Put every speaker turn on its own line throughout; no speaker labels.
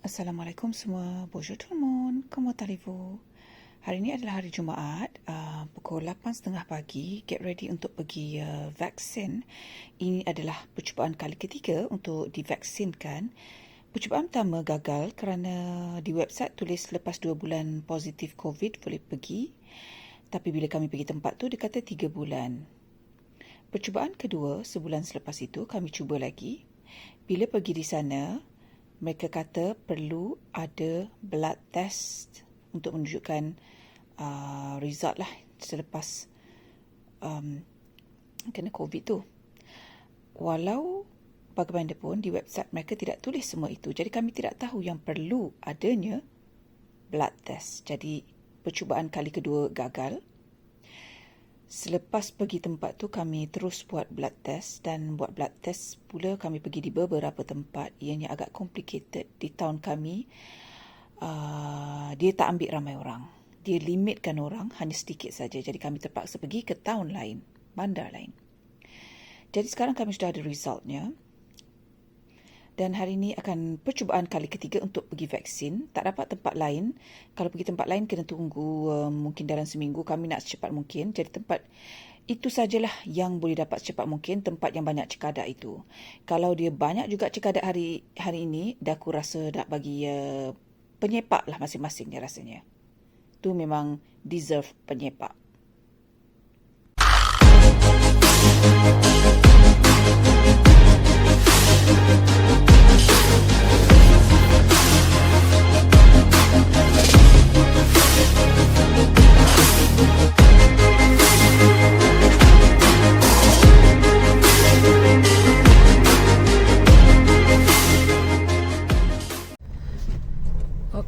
Assalamualaikum semua. Bonjour tout le monde. Comment allez-vous? Hari ini adalah hari Jumaat, pukul 8.30 pagi. Get ready untuk pergi vaksin. Ini adalah percubaan kali ketiga untuk divaksinkan. Percubaan pertama gagal kerana di website tulis lepas 2 bulan positif COVID boleh pergi. Tapi bila kami pergi tempat tu, dia kata 3 bulan. Percubaan kedua, sebulan selepas itu, kami cuba lagi. Bila pergi di sana, mereka kata perlu ada blood test untuk menunjukkan result lah selepas kena COVID tu. Walau bagaimanapun di website mereka tidak tulis semua itu. Jadi kami tidak tahu yang perlu adanya blood test. Jadi percubaan kali kedua gagal. Selepas pergi tempat tu, kami terus buat blood test dan buat blood test pula kami pergi di beberapa tempat. Ianya agak complicated di town kami. Dia tak ambil ramai orang. Dia limitkan orang hanya sedikit saja. Jadi kami terpaksa pergi ke town lain, bandar lain. Jadi sekarang kami sudah ada resultnya. Dan hari ini akan percubaan kali ketiga untuk pergi vaksin. Tak dapat tempat lain. Kalau pergi tempat lain kena tunggu mungkin dalam seminggu. Kami nak secepat mungkin. Jadi tempat itu sajalah yang boleh dapat secepat mungkin. Tempat yang banyak cekadak itu. Kalau dia banyak juga cekadak hari ini, dah aku rasa nak bagi penyepak lah masing-masing dia rasanya. Tu memang deserve penyepak.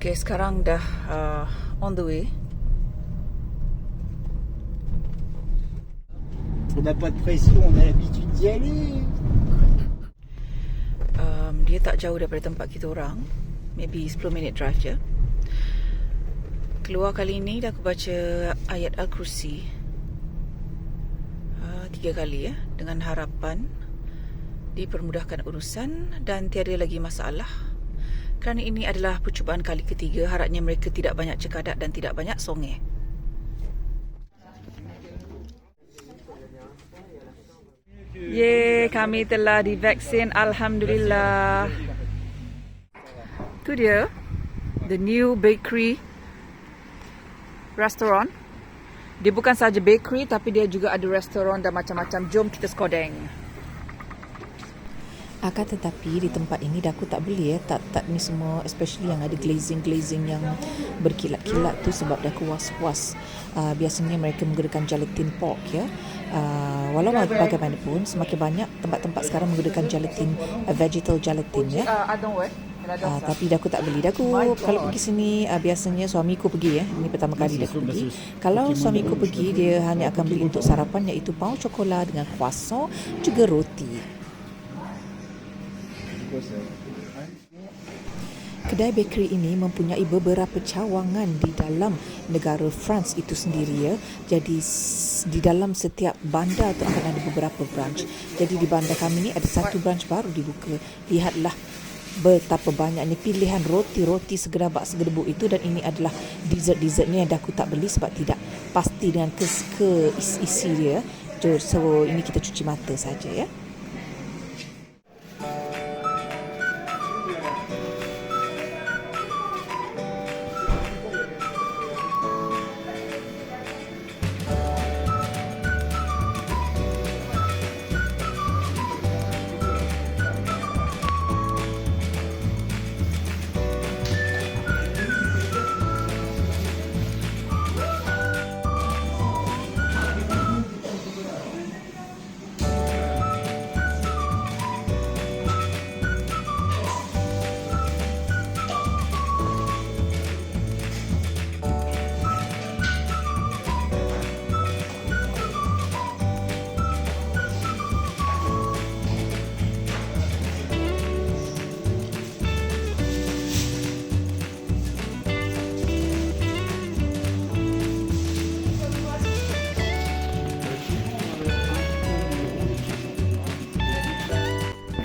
Okay, sekarang dah on the way.
On n'a pas de pression, on a l'habitude d'y aller.
Dia tak jauh daripada tempat kita orang. Maybe 10 minit drive je. Keluar kali ini dah aku baca ayat Al-Kursi 3 kali ya. Dengan harapan dipermudahkan urusan dan tiada lagi masalah. Kerana ini adalah percubaan kali ketiga, harapnya mereka tidak banyak cekadak dan tidak banyak songeh. Yeay, kami telah divaksin. Alhamdulillah. Tu dia, the new bakery restaurant. Dia bukan sahaja bakery tapi dia juga ada restoran dan macam-macam. Jom kita skodeng.
Akan tetapi di tempat ini dah aku tak beli tak ni semua, especially yang ada glazing yang berkilat-kilat tu sebab dah aku was-was. Biasanya mereka menggunakan gelatin pork ya. Walau bagaimanapun semakin banyak tempat-tempat sekarang menggunakan gelatin, vegetal gelatin ya. Tapi dah aku tak beli. Dah aku kalau pergi sini biasanya suamiku pergi ya. Ini pertama kali dah aku pergi. Kalau suamiku pergi, dia hanya akan beli untuk sarapan iaitu paun cokola dengan croissant juga roti. Kedai bakery ini mempunyai beberapa cawangan di dalam negara France itu sendiri ya. Jadi di dalam setiap bandar tu akan ada beberapa branch. Jadi di bandar kami ni ada satu branch baru dibuka. Lihatlah betapa banyaknya pilihan roti-roti segerabak segerbuk itu, dan ini adalah dessert-dessertnya yang dah aku tak beli sebab tidak pasti dengan isi dia. So ini kita cuci mata saja ya.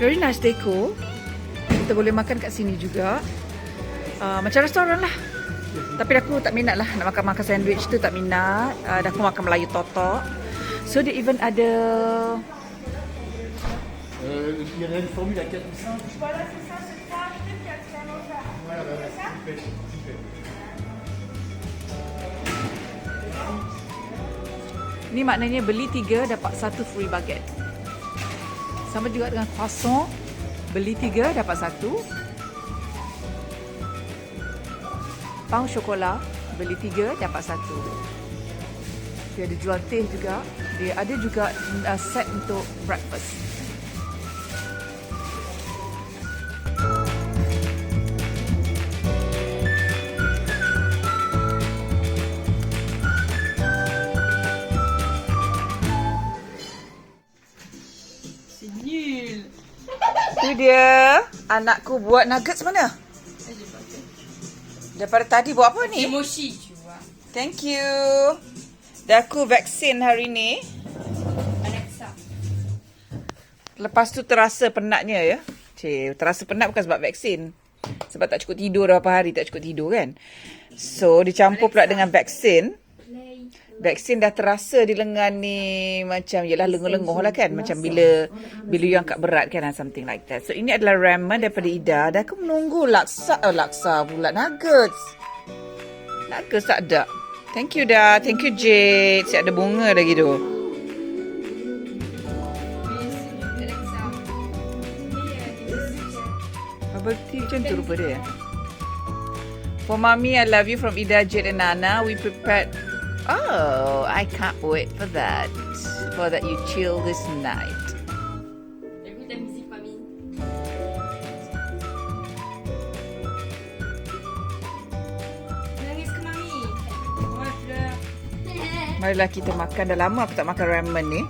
Very nice deco. Kita boleh makan kat sini juga. Macam restoran lah. Tapi aku tak minat lah nak makan sandwich tu, tak minat. Aku makan Melayu totok. So dia even ada
Il y en a une formule à 4 ou 5.
Voilà, c'est ça, c'est ça. Ni maknanya beli 3 dapat 1 free baguette. Sama juga dengan croissant, beli 3 dapat 1. Paun coklat, beli 3 dapat 1. Dia ada jual teh juga. Dia ada juga set untuk breakfast. Itu dia. Anakku buat nuggets mana? Daripada tadi buat apa ni?
Mochi, tu vois.
Thank you. Dah aku vaksin hari ni.
Alexa.
Lepas tu terasa penatnya ya. Terasa penat bukan sebab vaksin. Sebab tak cukup tidur berapa hari, tak cukup tidur kan. So dicampur pula dengan vaksin. Vaksin dah terasa di lengan ni macam yelah lenguh-lenguh lah kan. Macam bila you angkat berat kan, something like that. So ini adalah ramen daripada Ida. Dah aku menunggu laksa pula, nuggets. Nuggets tak ada. Thank you dah. Thank you Jade. Siap ada bunga lagi tu. Bubble tea macam tu rupa dia. For Mommy, I love you from Ida, Jade and Nana. We prepared. Oh, I can't wait for that. For that you chill this night.
Écoute la musique, mamie. Nangis ke mami? Oh, pleure.
Marilah kita makan. Dah lama aku tak makan ramen ni.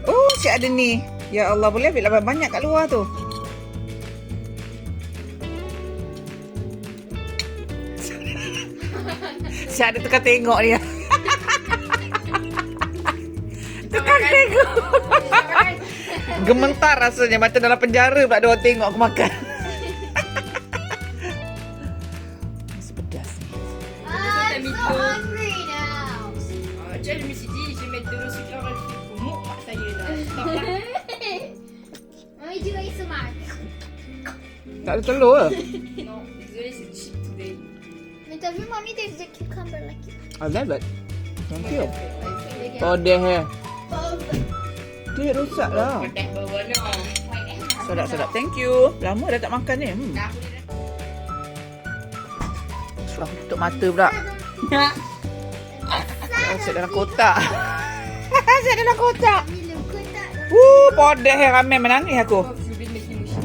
Oh, si ada ni. Ya Allah, boleh ambil banyak kat luar tu. Si ada tukar tengok dia. Tukar tengok. Gementar rasanya. Macam dalam penjara pula ada orang tengok aku makan. Masih pedas ni.
I'm so
hungry now.
Tu vois, je me suis dit, je vais mettre de l'eau sucrée dans le frigo. Bon, ça y est, là. Stop là.
Mommy, do you eat some more?
Tak ada telur ke?
Non, désolé, c'est cheap today.
Mais t'as vu, mommy, there's a cucumber like it.
I love it. Thank you.
Big
Oh, dia.
bulb.
Dia rosak lah.
Pedas bawah no.
Sedap-sedap. Thank you. Lama dah tak makan ni.
Dah aku dah.
Suruh aku tutup mata pula. Asyik dalam kotak. Asyik dalam kotak.
Mommy, look at that.
Podah ramen menangis aku.
Oh, j'ai oublié de mettre les mouches.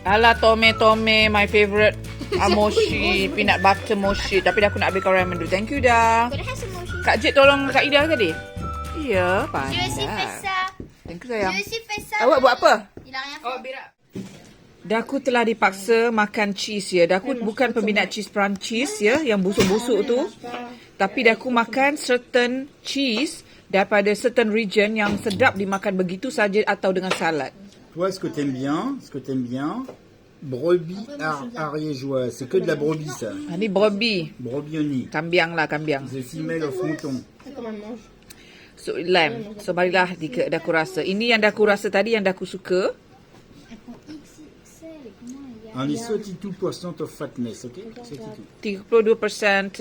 Alah, tome, my favourite. Mochi, peanut butter mochi. Tapi dah aku nak habiskan ramen dulu. Thank you dah.
Could I have some mochi?
Kak Jade tolong Kak Ida tadi? Ya,
Je vais essayer de faire
pandai.
ça.
Thank you
Je
sayang.
vais essayer de faire ça.
Awak buat apa?
Il a rien fait.
Oh, berak.
Dah aku telah dipaksa makan cheese ya. Dah aku bukan peminat cheese Perancis ya, yang busuk-busuk tu. Tapi dah aku makan certain cheese daripada certain region yang sedap dimakan begitu saja atau dengan salad.
Toi, ce que t'aimes bien, brebis ariégeoise. C'est que de la brebis, ça.
Ini brebis,
Brebioni.
kambiang lah, kambiang.
The female of mouton.
So lamb. So marilah dah aku rasa. Ini yang dah aku rasa tadi yang dah aku suka.
Elle prend XXL. Comment il y a?
On est 32% of fatness, ok? 32.
32%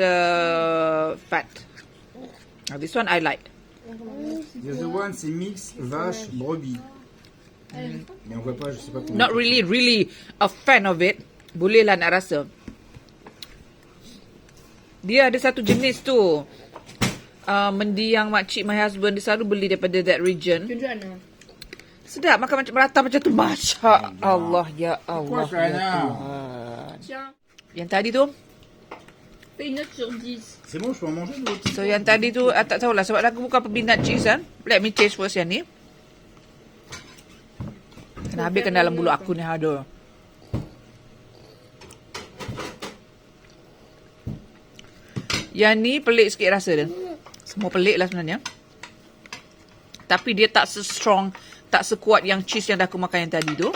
fat. This one I like.
The other one, c'est mix vache, brebis. Mais on voit pas, je sais pas comment.
Not really a fan of it. Boleh lah nak rasa. Dia ada satu jenis tu. Mendiang makcik my husband, dia selalu beli daripada that region. Sedap, makan macam merata macam tu. Masya Allah, ya Allah.
Pourquoi,
Ya
Shana?
Tuhan.
Tiens,
Yang tadi tu,
fais une note sur 10.
C'est bon, je peux en manger de l'autre.
so yang tadi tu, tak tahulah sebab aku bukan peminat cheese kan. Let me taste first yang ni. Kena habiskan dalam bulu aku ni ada. Yang ni pelik sikit rasa dia. Semua pelik lah sebenarnya. Tapi dia tak se-strong, tak sekuat yang cheese yang dah aku makan yang tadi tu.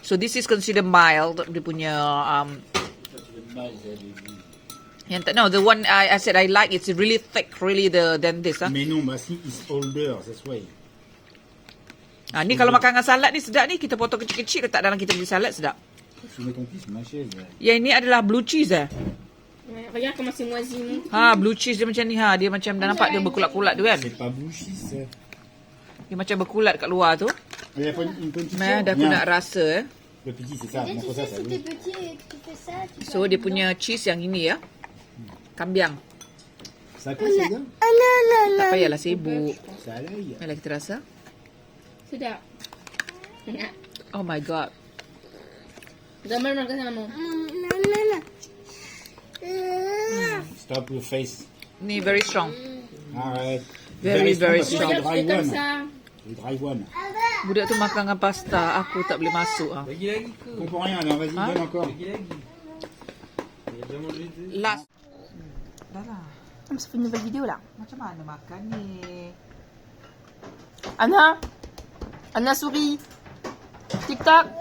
So this is considered mild. Dia punya yang tak, no, the one I said I like, it's really thick, really than this.
Mais non, bah si, it's older, that's why.
Ni kalau makan dengan salad ni sedap ni. Kita potong kecil-kecil, letak dalam kita beli salad, sedap.
Tu mets ton fils, ma chaise.
Yang ini adalah blue cheese
Regarde comment c'est moisi.
blue cheese dia macam ni Dia macam dah nampak dia berkulat-kulat tu kan.
C'est pas bouchi, ça.
Dia macam berkulat kat luar tu.
Il y a pas une petite
Dah aku nak rasa
Le petit, c'est ça.
Et tu
Montre
sais,
ça,
si
oui.
t'es petit et que tu fais ça, tu
So dia punya cheese yang ini Kambiang.
Ça quoi, c'est ça?
Tak payahlah sibuk.
Ça a l'ail.
Mari kita rasa.
Sedap. Enak.
Oh my god.
Gambar makan sama.
Stop your face.
Ni very strong.
Arrête.
Very
strong,
strong.
parce que c'est
Regarde,
le dry
c'est comme
one.
ça.
Le dry one.
Budak tu makan dengan pasta. Aku tak boleh masuk
Comprends rien, alors vas-y, donne encore.
Last. Dah lah.
On se fait une nouvelle vidéo là.
Macam mana makan ni?
Anna souris. TikTok.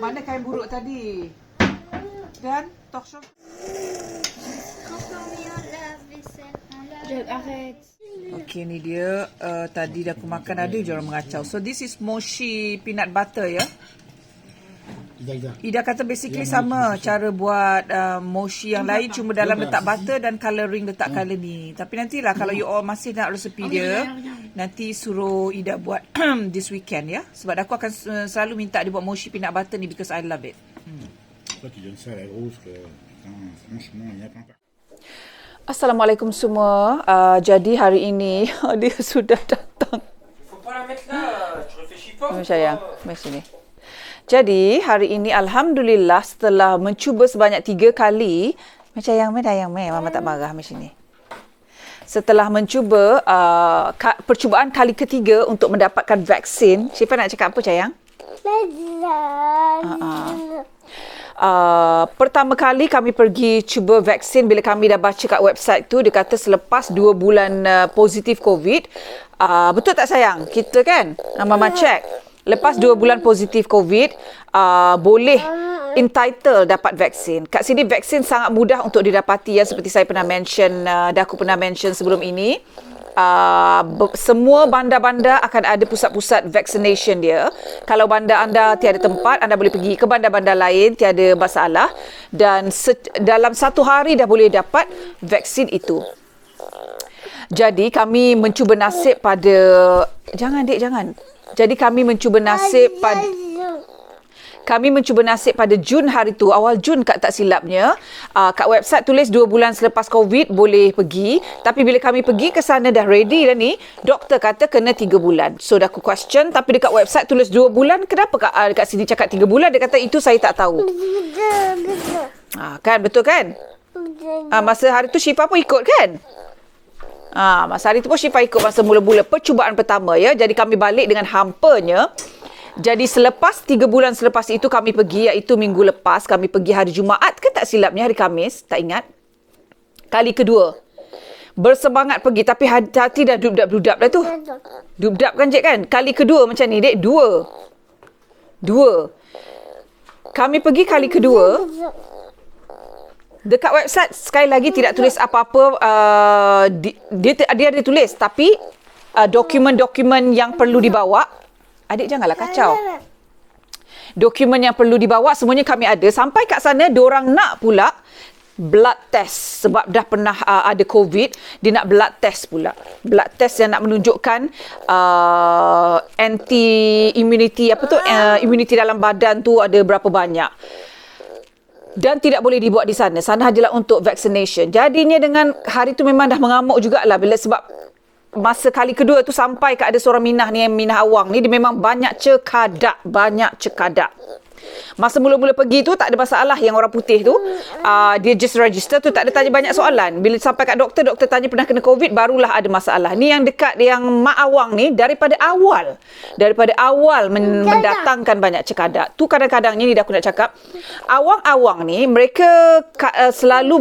Mana kain buruk tadi? Dan talk show.
transformer en lave-vaisselle. En lave.
Arrête.
Okay, ni dia. Tadi dah aku makan ada je orang mengacau. So this is mochi peanut butter ya. Ida kata basically sama cara buat mochi yang lain, cuma dalam letak butter dan colouring letak colour ni. Tapi nantilah kalau you all masih nak resepi dia, nanti suruh Ida buat this weekend ya. Sebab aku akan selalu minta dia buat mochi peanut butter ni because I love it.
Toi, tu donnes ça à la grosse, que, putain, franchement, il y a plein de...
Assalamualaikum semua. Jadi hari ini dia sudah datang.
Faut pas la mettre là, tu réfléchis pas.
Sayang, mari sini. Jadi hari ini alhamdulillah setelah mencuba sebanyak 3 kali, sayang mama tak marah mari sini. Setelah mencuba percubaan kali ketiga untuk mendapatkan vaksin, Syifa nak cakap apa sayang? Pertama kali kami pergi cuba vaksin, bila kami dah baca kat website tu, dia kata selepas 2 bulan positif COVID. Betul tak sayang? Kita kan Mama check. Lepas 2 bulan positif COVID, boleh entitled dapat vaksin. Kat sini vaksin sangat mudah untuk didapati ya, seperti saya pernah mention, aku pernah mention sebelum ini. Semua bandar-bandar akan ada pusat-pusat vaccination dia. Kalau bandar anda tiada tempat, anda boleh pergi ke bandar-bandar lain, tiada masalah. Dan dalam 1 hari dah boleh dapat vaksin itu. Jadi kami mencuba nasib pada... Jangan. Jadi kami mencuba nasib pada Jun hari tu, awal Jun kat tak silapnya. Kat website tulis 2 bulan selepas COVID boleh pergi. Tapi bila kami pergi ke sana dah ready dah ni, doktor kata kena 3 bulan. So dah aku question, tapi dekat website tulis 2 bulan. Kenapa dekat sini cakap 3 bulan? Dia kata itu saya tak tahu. Kan, betul kan? Masa hari tu Syifa pun ikut kan? Masa hari tu pun Syifa ikut masa mula-mula percubaan pertama ya. Jadi kami balik dengan hampanya. Jadi selepas 3 bulan selepas itu kami pergi, iaitu minggu lepas kami pergi hari Jumaat ke tak silapnya, hari Khamis, tak ingat. Kali kedua. Bersemangat pergi tapi hati dah dudap-dudap dah tu. Dudap kan Cik kan? Kali kedua macam ni Dek, 2. Kami pergi kali kedua. Dekat website sekali lagi tidak tulis apa-apa, dia ada tulis, tapi dokumen-dokumen yang perlu dibawa, adik janganlah kacau. Dokumen yang perlu dibawa semuanya kami ada. Sampai kat sana diorang nak pula blood test sebab dah pernah ada COVID, dia nak blood test pula. Blood test yang nak menunjukkan anti-immunity immunity dalam badan tu ada berapa banyak. Dan tidak boleh dibuat di sana. Sana adalah untuk vaccination. Jadinya dengan hari tu memang dah mengamuk jugalah bila sebab masa kali kedua tu sampai ke ada seorang Minah ni, Minah Awang ni, dia memang banyak cekadak. Masa mula-mula pergi tu tak ada masalah, yang orang putih tu dia just register tu, tak ada tanya banyak soalan. Bila sampai kat doktor tanya pernah kena COVID, barulah ada masalah. Ni yang dekat yang Mak Awang ni daripada awal mendatangkan banyak cekadak. Tu kadang-kadangnya ni dah aku nak cakap, awang-awang ni mereka selalu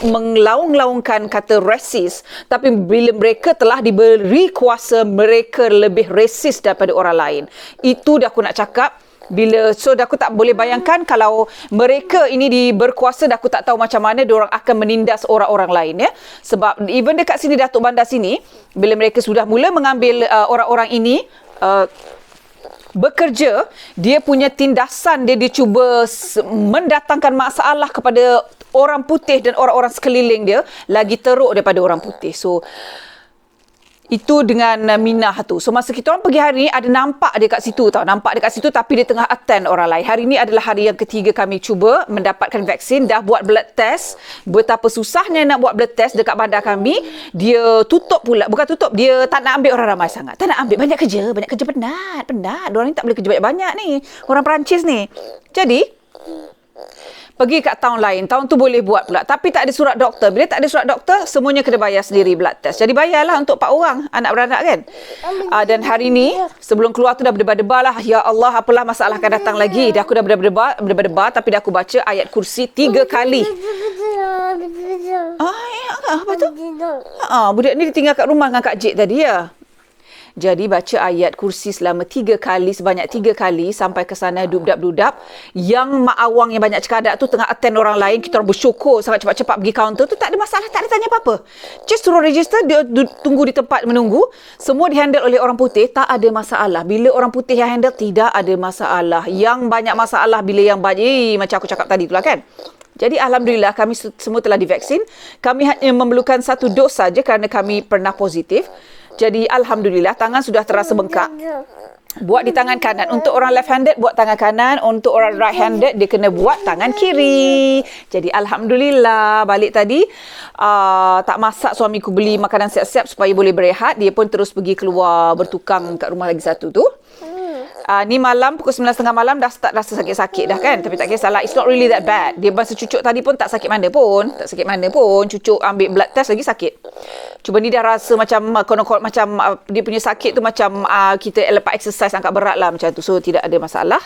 menglaung-laungkan kata racist, tapi bila mereka telah diberi kuasa, mereka lebih racist daripada orang lain. Itu dah aku nak cakap. Dah aku tak boleh bayangkan kalau mereka ini berkuasa, dah aku tak tahu macam mana diorang akan menindas orang-orang lain ya. Sebab even dekat sini Datuk Bandar sini, bila mereka sudah mula mengambil orang-orang ini bekerja, dia punya tindasan dia cuba mendatangkan masalah kepada orang putih dan orang-orang sekeliling dia lagi teruk daripada orang putih. So itu dengan Minah tu. So masa kita orang pergi hari ni ada nampak dia kat situ tau. Nampak dekat situ tapi dia tengah attend orang lain. Hari ni adalah hari yang ketiga kami cuba mendapatkan vaksin. Dah buat blood test. Betapa susahnya nak buat blood test dekat bandar kami. Dia tutup pula. Bukan tutup. Dia tak nak ambil orang ramai sangat. Tak nak ambil. Banyak kerja. Banyak kerja penat. Diorang ni tak boleh kerja banyak-banyak ni. Orang Perancis ni. Jadi pergi kat tahun lain. Tahun tu boleh buat pula. Tapi tak ada surat doktor. Bila tak ada surat doktor, semuanya kena bayar sendiri blood test. Jadi bayarlah untuk 4 orang anak-beranak kan. Dan hari ni, sebelum keluar tu dah berdebar-debar lah. Ya Allah, apalah masalah akan datang lagi. Dah aku dah berdebar-debar. Tapi dah aku baca ayat kursi 3 kali. Apa tu? Budak ni ditinggal kat rumah dengan Kak Jik tadi ya. Jadi baca ayat kursi selama 3 kali, sebanyak 3 kali sampai ke sana dudap-dudap. Yang mak awang yang banyak cekadak tu tengah attend orang lain. Kita orang bersyukur sangat cepat-cepat pergi kaunter tu. Tak ada masalah, tak ada tanya apa-apa. Just suruh register, dia tunggu di tempat menunggu. Semua dihandle oleh orang putih, tak ada masalah. Bila orang putih yang handle, tidak ada masalah. Yang banyak masalah bila yang banyak, macam aku cakap tadi tu lah kan. Jadi Alhamdulillah kami semua telah divaksin. Kami hanya memerlukan 1 dos saja kerana kami pernah positif. Jadi Alhamdulillah tangan sudah terasa bengkak. Buat di tangan kanan. Untuk orang left-handed buat tangan kanan. Untuk orang right-handed dia kena buat tangan kiri. Jadi Alhamdulillah balik tadi tak masak, suamiku beli makanan siap-siap supaya boleh berehat. Dia pun terus pergi keluar bertukang kat rumah lagi satu tu. Ni malam pukul 9.30 malam dah start rasa sakit-sakit dah kan. Tapi tak kisahlah, it's not really that bad. Dia masa cucuk tadi pun tak sakit mana pun. Cucuk ambil blood test lagi sakit. Cuba ni dah rasa macam macam dia punya sakit tu macam kita lepas exercise angkat berat lah macam tu. So tidak ada masalah.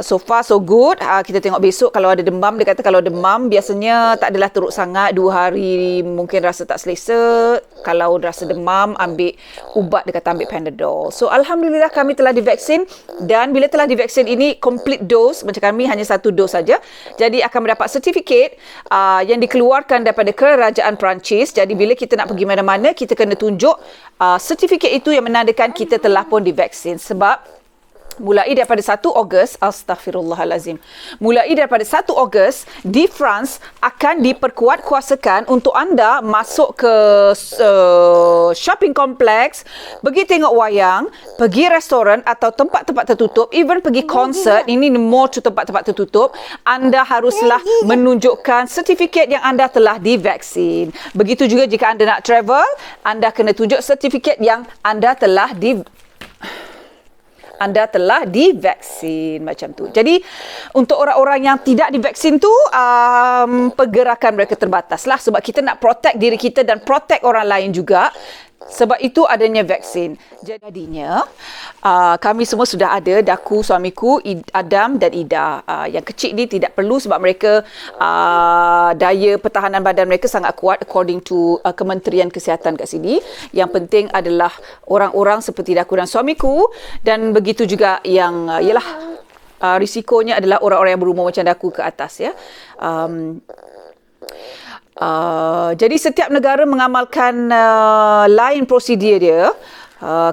So far so good. Kita tengok besok kalau ada demam. Dia kata kalau demam biasanya tak adalah teruk sangat. 2 hari mungkin rasa tak selesa. Kalau rasa demam ambil ubat, dia kata ambil Panadol. So Alhamdulillah kami telah divaksin. Dan bila telah divaksin ini complete dose. Macam kami hanya 1 dos saja. Jadi akan mendapat sertifikat yang dikeluarkan daripada kerajaan Perancis. Jadi bila kita nak pergi mana-mana kita kena tunjuk sertifikat itu yang menandakan kita telah pun divaksin. Sebab mulai daripada 1 Ogos, astaghfirullahalazim. Mulai daripada 1 Ogos di France akan diperkuat kuasakan untuk anda masuk ke shopping complex, pergi tengok wayang, pergi restoran atau tempat-tempat tertutup, even pergi konsert, ini more to tempat-tempat tertutup, anda haruslah menunjukkan sertifikat yang anda telah divaksin. Begitu juga jika anda nak travel, anda kena tunjuk sertifikat yang anda telah divaksin macam tu. Jadi untuk orang-orang yang tidak divaksin tu pergerakan mereka terbatas lah sebab kita nak protect diri kita dan protect orang lain juga. Sebab itu adanya vaksin. Jadinya kami semua sudah ada, Daku, suamiku, Adam dan Ida. Yang kecil ni tidak perlu sebab mereka daya pertahanan badan mereka sangat kuat according to Kementerian Kesihatan kat sini. Yang penting adalah orang-orang seperti Daku dan suamiku dan begitu juga yang risikonya adalah orang-orang yang berumur macam Daku ke atas ya. Jadi setiap negara mengamalkan lain prosedur dia.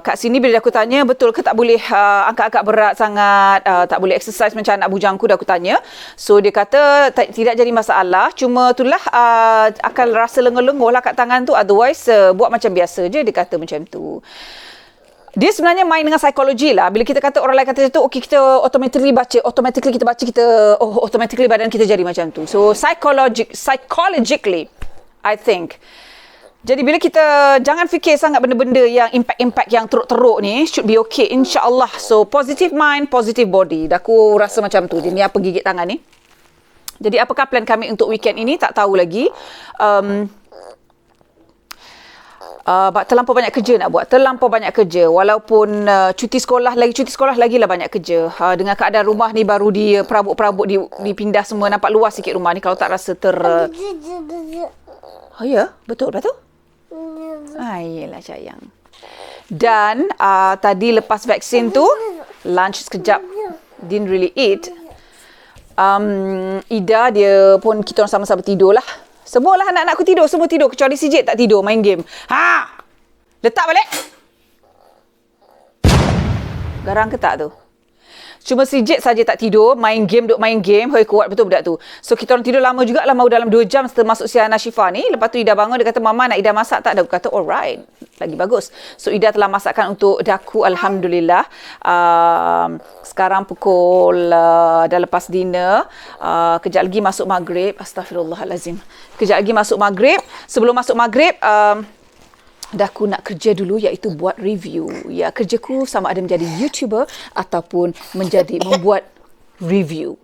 Kat sini bila aku tanya betul ke tak boleh angkat-angkat berat sangat, tak boleh exercise macam anak bujangku, dah aku tanya. So dia kata tidak jadi masalah, cuma itulah akan rasa lenguh-lenguh lah kat tangan tu, otherwise buat macam biasa je, dia kata macam tu. Dia sebenarnya main dengan psikologi lah. Bila kita kata orang lain kata tu, okey kita automatically kita baca, automatically badan kita jadi macam tu. So psychologically, I think. Jadi bila kita jangan fikir sangat benda-benda yang impact yang teruk-teruk ni, should be okay insya-Allah. So positive mind, positive body. Dah aku rasa macam tu. Jadi apa gigit tangan ni. Jadi apakah plan kami untuk weekend ini tak tahu lagi. Terlampau banyak kerja nak buat. Terlampau banyak kerja. Walaupun cuti sekolah lagi lah banyak kerja. Dengan keadaan rumah ni baru perabot-perabot dipindah semua. Nampak luas sikit rumah ni. Kalau tak rasa ya? Betul? Yelah sayang. Dan tadi lepas vaksin tu, lunch sekejap. didn't really eat. Ida dia pun kita orang sama-sama tidur lah. Semualah anak-anakku tidur, semua tidur kecuali si Jade tak tidur main game. Letak balik. Garang ke tak tu? Cuma si Jade saja tak tidur, main game. Hoi, kuat betul budak tu. So kita orang tidur lama jugalah, mau dalam 2 jam setelah masuk si Ana Syifa ni. Lepas tu Ida bangun, dia kata, Mama nak Ida masak tak? Aku kata, alright. Lagi bagus. So Ida telah masakkan untuk daku, Alhamdulillah. Sekarang pukul dah lepas dinner. Kejap lagi masuk maghrib. Astaghfirullahalazim. Kejap lagi masuk maghrib. Sebelum masuk maghrib, aku nak kerja dulu, iaitu buat review. Ya, kerjaku sama ada menjadi YouTuber ataupun membuat review.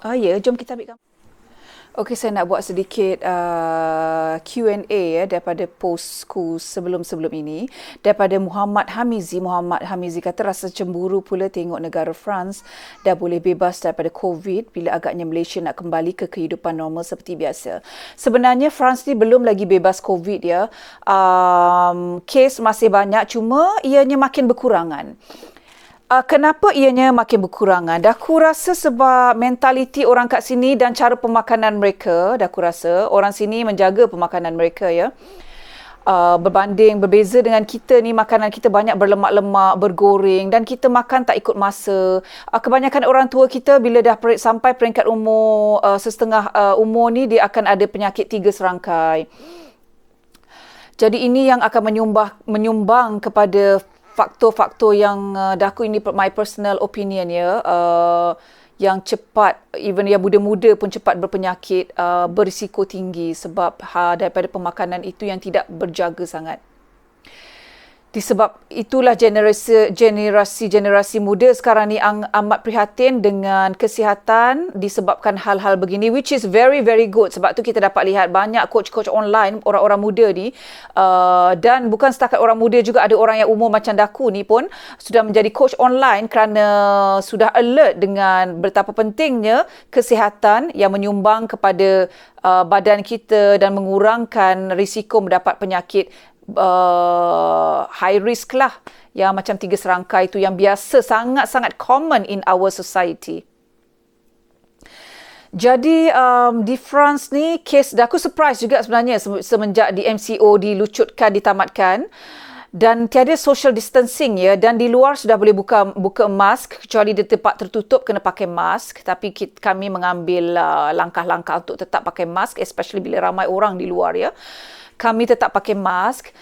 Ya, jom kita ambil gambar. Okey, saya nak buat sedikit Q&A daripada postku sebelum-sebelum ini. Daripada Muhammad Hamizi. Muhammad Hamizi kata rasa cemburu pula tengok negara France dah boleh bebas daripada COVID bila agaknya Malaysia nak kembali ke kehidupan normal seperti biasa. Sebenarnya France ni belum lagi bebas COVID ya. Kes masih banyak, cuma ianya makin berkurangan. Kenapa ianya makin berkurangan? Aku rasa sebab mentaliti orang kat sini dan cara pemakanan mereka. Aku rasa orang sini menjaga pemakanan mereka ya. Berbeza dengan kita ni, makanan kita banyak berlemak-lemak, bergoreng dan kita makan tak ikut masa. Kebanyakan orang tua kita bila dah sampai peringkat umur setengah umur ni, dia akan ada penyakit 3 serangkai. Jadi ini yang akan menyumbang kepada faktor-faktor yang daku ini my personal opinion ya, yang cepat, even yang muda-muda pun cepat berpenyakit, berisiko tinggi sebab daripada pemakanan itu yang tidak berjaga sangat. Disebab itulah generasi muda sekarang ni amat prihatin dengan kesihatan disebabkan hal-hal begini, which is very very good. Sebab tu kita dapat lihat banyak coach-coach online, orang-orang muda ni, dan bukan setakat orang muda, juga ada orang yang umur macam daku ni pun sudah menjadi coach online kerana sudah alert dengan betapa pentingnya kesihatan yang menyumbang kepada badan kita dan mengurangkan risiko mendapat penyakit high risk lah, yang macam 3 serangkai itu yang biasa, sangat-sangat common in our society. Jadi di France ni kes aku surprise juga sebenarnya semenjak di MCO dilucutkan, ditamatkan dan tiada social distancing ya, dan di luar sudah boleh buka mask, kecuali di tempat tertutup kena pakai mask, tapi kami mengambil langkah-langkah untuk tetap pakai mask, especially bila ramai orang di luar ya. Kami tetap pakai mask.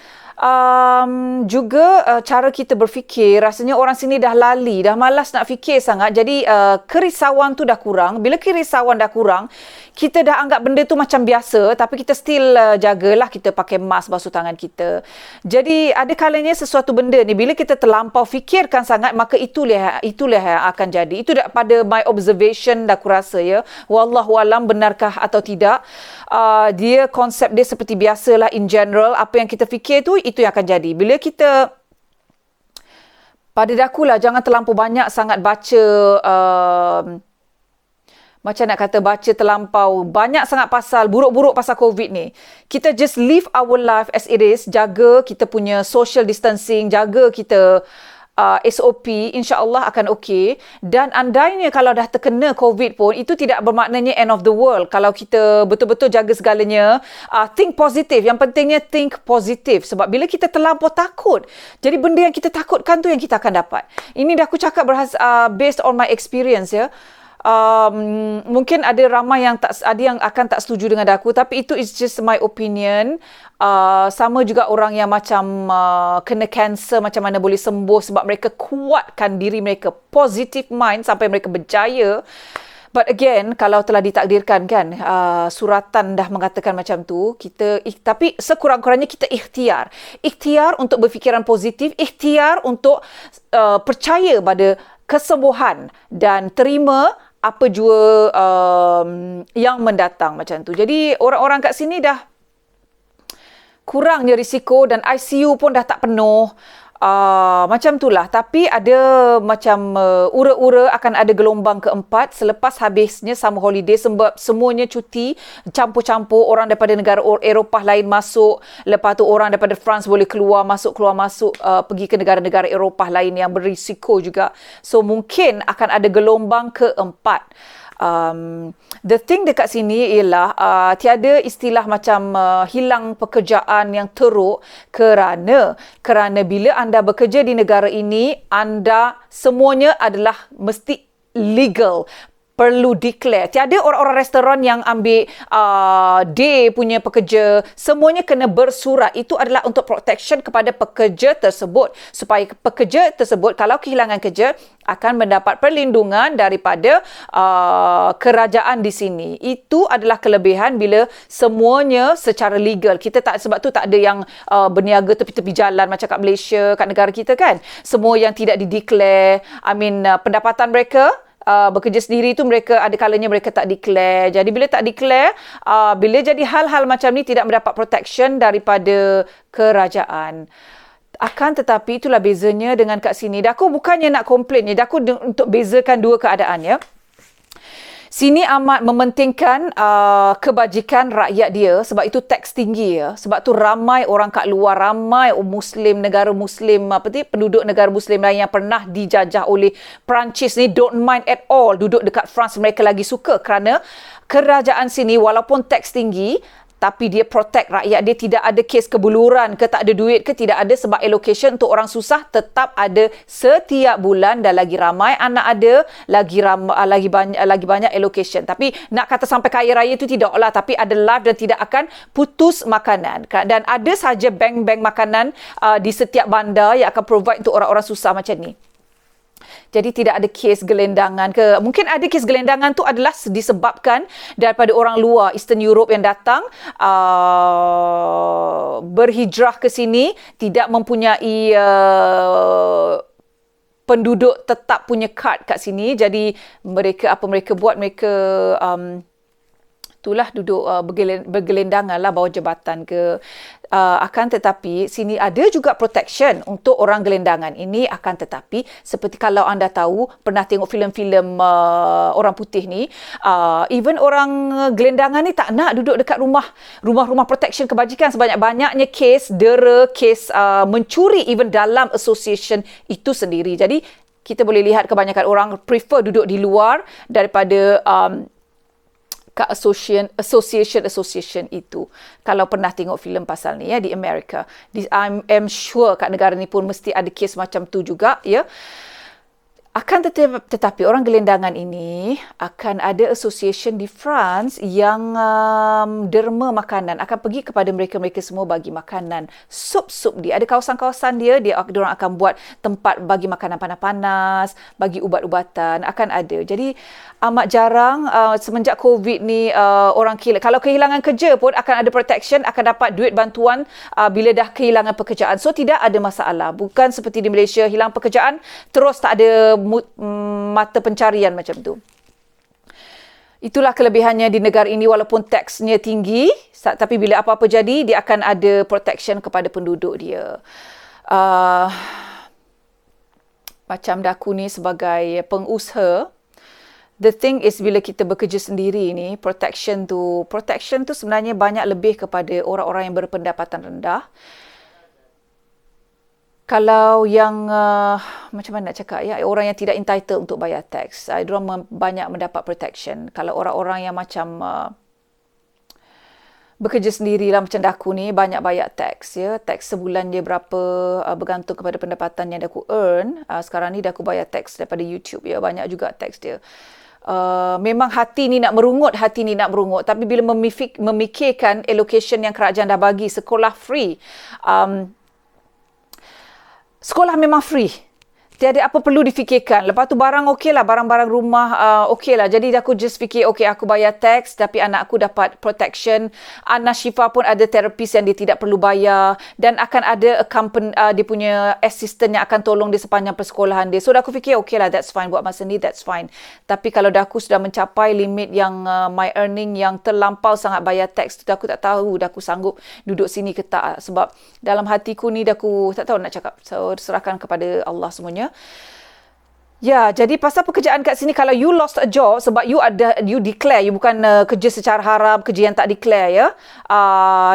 Juga cara kita berfikir, rasanya orang sini dah lali, dah malas nak fikir sangat. Jadi kerisauan tu dah kurang. Bila kerisauan dah kurang, kita dah anggap benda tu macam biasa, tapi kita still jagalah kita pakai mask, basuh tangan kita. Jadi ada kalanya sesuatu benda ni bila kita terlampau fikirkan sangat, maka itulah yang akan jadi. Itu pada my observation dah aku rasa ya. Wallahualam benarkah atau tidak. Dia konsep dia seperti biasalah in general, apa yang kita fikir tu itu yang akan jadi. Bila kita, pada dakulah, jangan terlampau banyak sangat baca, macam nak kata baca terlampau banyak sangat pasal buruk-buruk pasal COVID ni. Kita just live our life as it is, jaga kita punya social distancing, jaga kita SOP, insya-Allah akan okey. Dan andainya kalau dah terkena COVID pun, itu tidak bermaknanya end of the world. Kalau kita betul-betul jaga segalanya, think positive. Yang pentingnya think positive. Sebab bila kita terlampau takut, jadi benda yang kita takutkan tu yang kita akan dapat. Ini dah aku cakap based on my experience ya. Mungkin ada ramai yang akan tak setuju dengan aku, tapi itu is just my opinion. Sama juga orang yang macam kena cancer, macam mana boleh sembuh sebab mereka kuatkan diri mereka, positive mind sampai mereka berjaya. But again, kalau telah ditakdirkan kan, suratan dah mengatakan macam tu, tapi sekurang-kurangnya kita ikhtiar untuk berfikiran positif, ikhtiar untuk percaya pada kesembuhan dan terima apa jua yang mendatang macam tu. Jadi orang-orang kat sini dah kurangnya risiko dan ICU pun dah tak penuh. Macam itulah. Tapi ada macam ura-ura akan ada gelombang keempat selepas habisnya summer holiday sebab semuanya cuti, campur-campur orang daripada negara Eropah lain masuk. Lepas tu orang daripada France boleh keluar masuk pergi ke negara-negara Eropah lain yang berisiko juga. So mungkin akan ada gelombang keempat. The thing dekat sini ialah tiada istilah macam hilang pekerjaan yang teruk kerana bila anda bekerja di negara ini, anda semuanya adalah mesti legal, perlu declare. Tiada orang-orang restoran yang ambil day punya pekerja. Semuanya kena bersurat. Itu adalah untuk protection kepada pekerja tersebut. Supaya pekerja tersebut kalau kehilangan kerja akan mendapat perlindungan daripada kerajaan di sini. Itu adalah kelebihan bila semuanya secara legal. Sebab tu tak ada yang berniaga tepi-tepi jalan macam kat Malaysia, kat negara kita kan. Semua yang tidak dideclare, pendapatan mereka bekerja sendiri tu mereka ada kalanya mereka tak declare. Jadi bila tak declare, bila jadi hal-hal macam ni tidak mendapat protection daripada kerajaan. Akan tetapi itulah bezanya dengan kat sini. Daku bukannya nak komplain ya. Daku untuk bezakan dua keadaan ya. Sini amat mementingkan kebajikan rakyat dia sebab itu teks tinggi ya. Sebab tu ramai orang kat luar, ramai Muslim, negara Muslim, penduduk negara Muslim lain yang pernah dijajah oleh Perancis ni don't mind at all duduk dekat France. Mereka lagi suka kerana kerajaan sini walaupun teks tinggi tapi dia protect rakyat dia, tidak ada kes kebuluran ke, tak ada duit ke, tidak ada sebab allocation untuk orang susah tetap ada setiap bulan dan lagi ramai anak ada, lagi banyak allocation. Tapi nak kata sampai kaya raya itu tidaklah, tapi ada life dan tidak akan putus makanan. Dan ada saja bank-bank makanan di setiap bandar yang akan provide untuk orang-orang susah macam ni. Jadi tidak ada kes gelendangan ke. Mungkin ada kes gelendangan tu adalah disebabkan daripada orang luar Eastern Europe yang datang berhijrah ke sini, tidak mempunyai penduduk tetap punya kad kat sini. Jadi mereka buat itulah duduk bergelendangan lah bawah jabatan ke. Akan tetapi sini ada juga protection untuk orang gelendangan ini. Akan tetapi seperti kalau anda tahu pernah tengok filem-filem orang putih ni, even orang gelendangan ni tak nak duduk dekat rumah-rumah protection kebajikan. Sebanyak-banyaknya kes dera, kes mencuri even dalam association itu sendiri. Jadi kita boleh lihat kebanyakan orang prefer duduk di luar daripada kat association itu. Kalau pernah tengok filem pasal ni ya di Amerika, I'm sure kat negara ni pun mesti ada kes macam tu juga ya. Akan tetapi orang gelendangan ini akan ada association di France yang derma makanan, akan pergi kepada mereka semua bagi makanan, sup-sup dia. Ada kawasan-kawasan dia orang akan buat tempat bagi makanan panas-panas, bagi ubat-ubatan, akan ada. Jadi amat jarang semenjak COVID ni orang kalau kehilangan kerja pun akan ada protection, akan dapat duit bantuan bila dah kehilangan pekerjaan. So tidak ada masalah. Bukan seperti di Malaysia hilang pekerjaan terus tak ada mata pencarian macam tu. Itulah kelebihannya di negara ini walaupun teksnya tinggi, tapi bila apa-apa jadi dia akan ada protection kepada penduduk dia. Macam Daku ni sebagai pengusaha, the thing is bila kita bekerja sendiri ni, protection tu sebenarnya banyak lebih kepada orang-orang yang berpendapatan rendah. Kalau yang macam mana nak cakap ya, orang yang tidak entitled untuk bayar tax, diorang banyak mendapat protection. Kalau orang-orang yang macam bekerja sendirilah macam Daku ni banyak bayar tax ya. Tax sebulan dia berapa bergantung kepada pendapatan yang Daku earn. Sekarang ni Daku bayar tax daripada YouTube ya, banyak juga tax dia. Memang hati ni nak merungut, tapi bila memikirkan allocation yang kerajaan dah bagi, sekolah free. Sekolah memang free. tiada apa perlu difikirkan. Lepas tu barang okey lah, barang-barang rumah okey lah. Jadi aku just fikir, okey aku bayar tax tapi anak aku dapat protection. Ana Syifa pun ada terapis yang dia tidak perlu bayar. Dan akan ada dia punya assistant yang akan tolong dia sepanjang persekolahan dia. So dah aku fikir, okey lah, that's fine. Buat masa ni, that's fine. Tapi kalau dah aku sudah mencapai limit yang my earning yang terlampau sangat bayar tax tu, dah aku tak tahu dah aku sanggup duduk sini ke tak. Sebab dalam hatiku ni dah aku tak tahu nak cakap. So serahkan kepada Allah semuanya. Ya, jadi pasal pekerjaan kat sini, kalau you lost a job sebab you declare, you bukan kerja secara haram, kerja yang tak declare ya.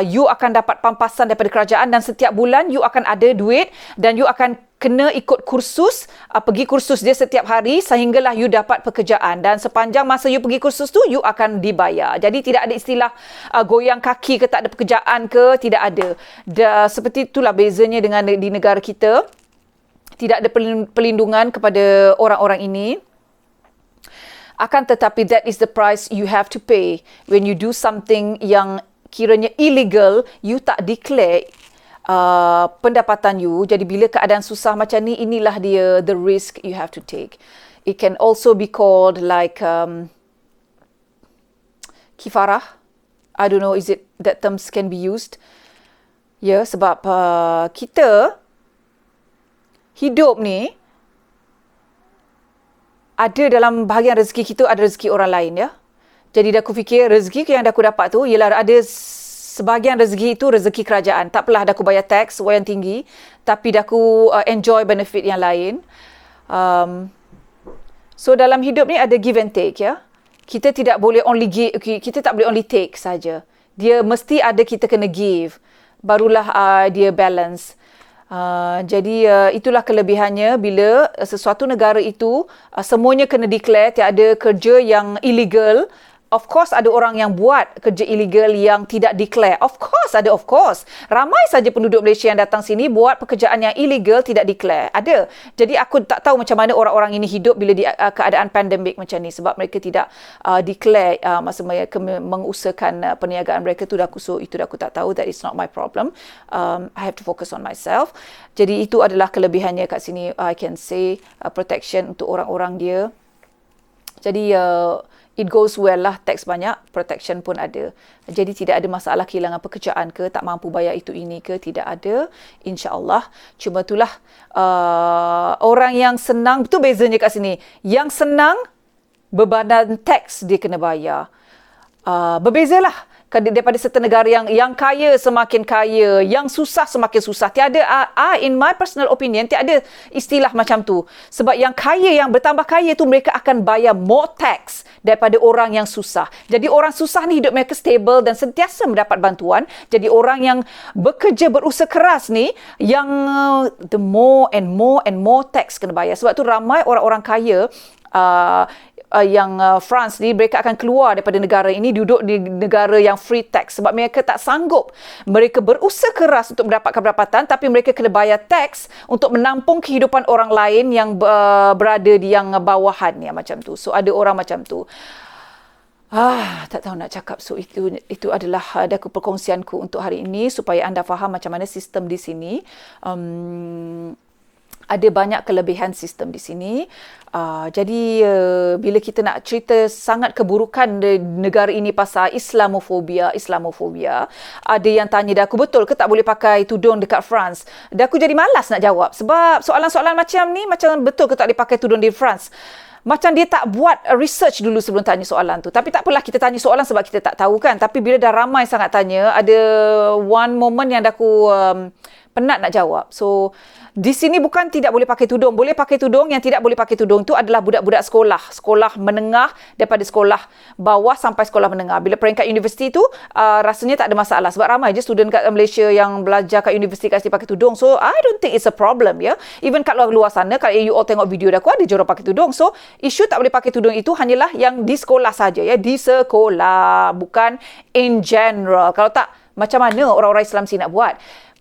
You akan dapat pampasan daripada kerajaan dan setiap bulan you akan ada duit dan you akan kena ikut kursus, pergi kursus dia setiap hari sehinggalah you dapat pekerjaan. Dan sepanjang masa you pergi kursus tu, you akan dibayar. Jadi tidak ada istilah goyang kaki ke tak ada pekerjaan ke, tidak ada. Seperti itulah bezanya dengan di negara kita. Tidak ada perlindungan kepada orang-orang ini. Akan tetapi that is the price you have to pay when you do something yang kiranya illegal, you tak declare pendapatan you. Jadi bila keadaan susah macam ni, inilah dia the risk you have to take. It can also be called like kifarah. I don't know, is it that terms can be used? Ya, sebab kita hidup ni ada dalam bahagian rezeki kita, ada rezeki orang lain ya. Jadi dah aku fikir rezeki yang dah aku dapat tu ialah ada sebahagian rezeki itu rezeki kerajaan. Tak apalah dah aku bayar tax yang tinggi, tapi dah aku enjoy benefit yang lain. So dalam hidup ni ada give and take ya. Kita tidak boleh kita tak boleh only take saja. Dia mesti ada kita kena give. Barulah dia balance. Jadi itulah kelebihannya bila sesuatu negara itu semuanya kena declare, tiada kerja yang illegal. Of course ada orang yang buat kerja illegal yang tidak declare. Of course ada, of course. Ramai saja penduduk Malaysia yang datang sini buat pekerjaan yang illegal tidak declare. Ada. Jadi aku tak tahu macam mana orang-orang ini hidup bila di keadaan pandemik macam ni sebab mereka tidak declare masa mereka mengusahakan perniagaan mereka tu itu dah aku tak tahu. That is not my problem. I have to focus on myself. Jadi itu adalah kelebihannya kat sini. I can say protection untuk orang-orang dia. Jadi it goes well lah, tax banyak, protection pun ada. Jadi tidak ada masalah kehilangan pekerjaan ke, tak mampu bayar itu ini ke, tidak ada. InsyaAllah. Cuma itulah orang yang senang, betul bezanya kat sini. Yang senang, bebanan tax dia kena bayar. Berbezalah. Daripada serta negara yang kaya semakin kaya, yang susah semakin susah. Tiada, in my personal opinion, tiada istilah macam tu. Sebab yang kaya, yang bertambah kaya tu, mereka akan bayar more tax daripada orang yang susah. Jadi orang susah ni hidup mereka stable dan sentiasa mendapat bantuan. Jadi orang yang bekerja, berusaha keras ni, yang the more and more tax kena bayar. Sebab tu ramai orang-orang kaya yang France ni, mereka akan keluar daripada negara ini, duduk di negara yang free tax sebab mereka tak sanggup. Mereka berusaha keras untuk mendapatkan pendapatan tapi mereka kena bayar tax untuk menampung kehidupan orang lain yang berada di yang bawahan ya, macam tu. So ada orang macam tu. Tak tahu nak cakap. So itu adalah perkongsianku untuk hari ini supaya anda faham macam mana sistem di sini. Ada banyak kelebihan sistem di sini. Jadi bila kita nak cerita sangat keburukan negara ini pasal Islamofobia, ada yang tanya dah aku, betul ke tak boleh pakai tudung dekat France? Dah aku jadi malas nak jawab sebab soalan-soalan macam ni, macam betul ke tak boleh pakai tudung di France? Macam dia tak buat research dulu sebelum tanya soalan tu. Tapi tak apalah, kita tanya soalan sebab kita tak tahu kan. Tapi bila dah ramai sangat tanya, ada one moment yang dah aku penat nak jawab. So di sini bukan tidak boleh pakai tudung. Boleh pakai tudung. Yang tidak boleh pakai tudung tu adalah budak-budak sekolah. Sekolah menengah, daripada sekolah bawah sampai sekolah menengah. Bila peringkat universiti tu, rasanya tak ada masalah. Sebab ramai je student kat Malaysia yang belajar kat universiti kasi pakai tudung. So, I don't think it's a problem, ya. Even kat luar sana, kalau you all tengok video dah, aku ada je orang pakai tudung. So, isu tak boleh pakai tudung itu hanyalah yang di sekolah saja, ya. Di sekolah. Bukan in general. Kalau tak, macam mana orang-orang Islam sini nak buat?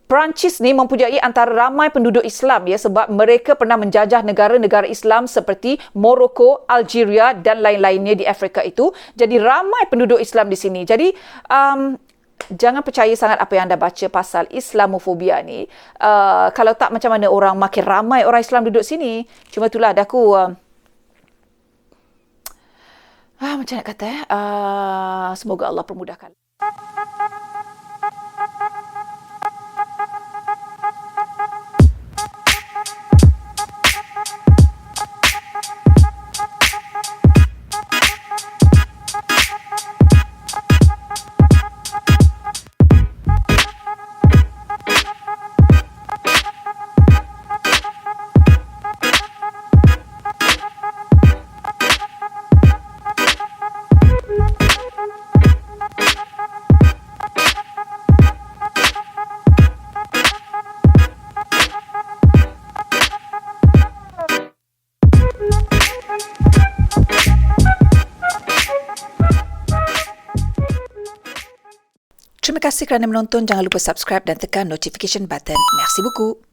Perancis ni mempunyai antara ramai penduduk Islam ya, sebab mereka pernah menjajah negara-negara Islam seperti Morocco, Algeria dan lain-lainnya di Afrika itu. Jadi ramai penduduk Islam di sini. Jadi jangan percaya sangat apa yang anda baca pasal Islamofobia ni. Kalau tak, macam mana orang makin ramai orang Islam duduk sini. Cuma itulah aku macam nak kata semoga Allah permudahkan. Terima kasih kerana menonton. Jangan lupa subscribe dan tekan notification button. Merci beaucoup.